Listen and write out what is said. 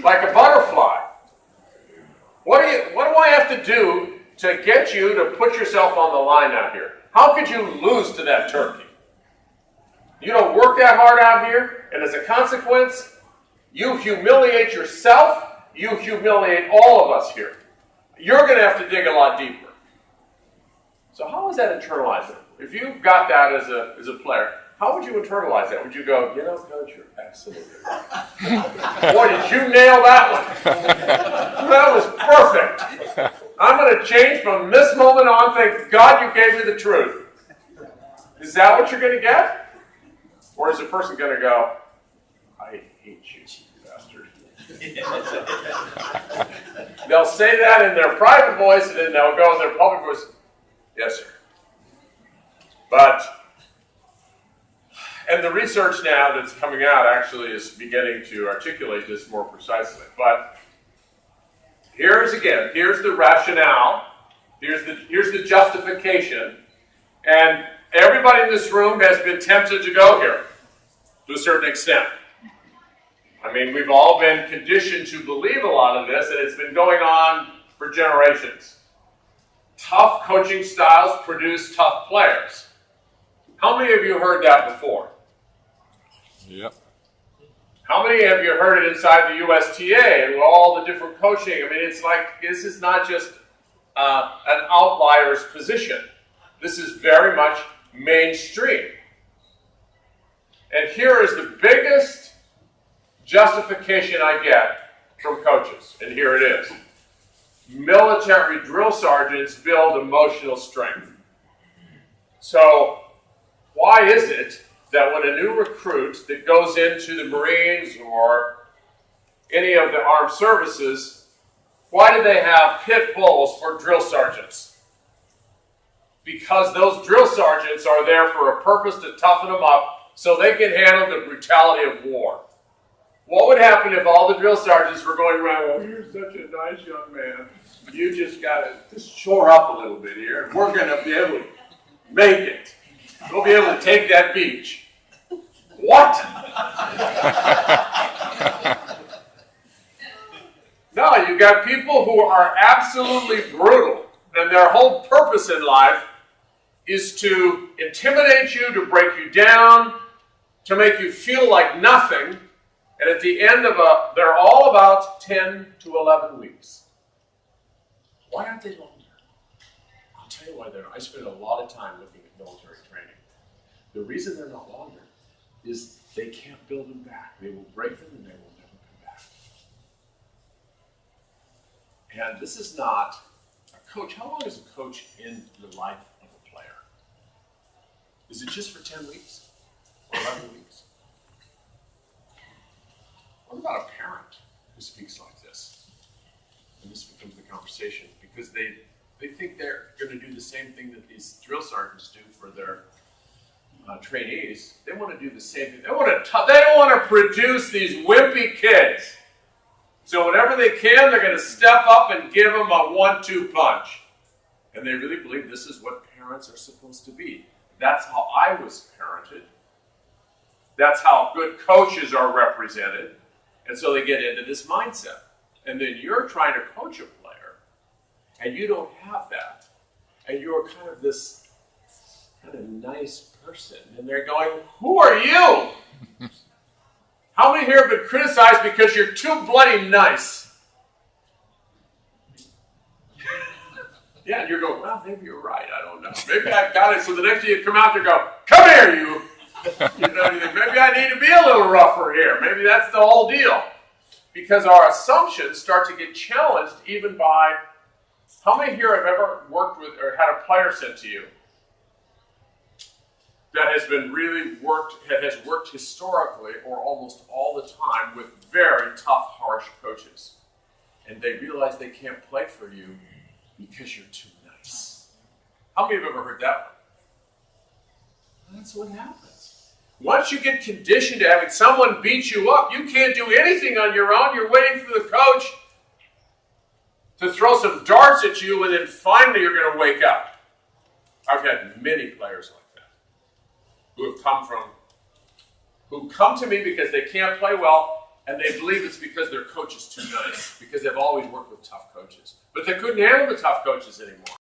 like a butterfly. What do I have to do to get you to put yourself on the line out here? How could you lose to that turkey? You don't work that hard out here, and as a consequence, you humiliate yourself, you humiliate all of us here. You're going to have to dig a lot deeper. So how is that internalizing? If you got that as a player, how would you internalize that? Would you go, you know, Coach, you're absolutely right. Boy, did you nail that one. That was perfect. I'm going to change from this moment on. Thank God you gave me the truth. Is that what you're going to get? Or is the person going to go, I hate you, bastard. They'll say that in their private voice, and then they'll go in their public voice, yes, sir. And the research now that's coming out actually is beginning to articulate this more precisely. But here's the rationale, here's the justification, and everybody in this room has been tempted to go here to a certain extent. I mean, we've all been conditioned to believe a lot of this, and it's been going on for generations. Tough coaching styles produce tough players. How many of you heard that before? Yep. How many of you heard it inside the USTA and all the different coaching? I mean, it's like, this is not just an outlier's position. This is very much mainstream. And here is the biggest justification I get from coaches, and here it is. Military drill sergeants build emotional strength. So, why is it that when a new recruit that goes into the Marines or any of the armed services, why do they have pit bulls for drill sergeants? Because those drill sergeants are there for a purpose to toughen them up so they can handle the brutality of war. What would happen if all the drill sergeants were going around, well, you're such a nice young man. You just got to just shore up a little bit here, and we're going to be able to make it. We'll be able to take that beach. What? No, you got people who are absolutely brutal, and their whole purpose in life is to intimidate you, to break you down, to make you feel like nothing. And at the end of they're all about 10 to 11 weeks. Why aren't they longer? I'll tell you why they're not. I spend a lot of time looking at military training. The reason they're not longer is they can't build them back. They will break them and they will never come back. And this is not a coach. How long is a coach in the life of a player? Is it just for 10 weeks or 11 weeks? What about a parent who speaks like this? And this becomes the conversation because they think they're going to do the same thing that these drill sergeants do for their trainees. They want to do the same thing. They don't want to produce these wimpy kids. So whenever they can, they're going to step up and give them a 1-2 punch. And they really believe this is what parents are supposed to be. That's how I was parented. That's how good coaches are represented. And so they get into this mindset. And then you're trying to coach a player, and you don't have that. And you're kind of this kind of nice person. And they're going, who are you? How many here have been criticized because you're too bloody nice? Yeah, and you're going, well, maybe you're right. I don't know. Maybe I've got it. So the next day you come out there and go, come here, you. You know, maybe I need to be a little rougher here. Maybe that's the whole deal. Because our assumptions start to get challenged even by, how many here have ever worked with or had a player sent to you that has been really has worked historically or almost all the time with very tough, harsh coaches. And they realize they can't play for you because you're too nice. How many have ever heard that one? That's what happens. Once you get conditioned to having someone beat you up, you can't do anything on your own. You're waiting for the coach to throw some darts at you, and then finally you're going to wake up. I've had many players like that who come to me because they can't play well, and they believe it's because their coach is Nice, because they've always worked with tough coaches. But they couldn't handle the tough coaches anymore.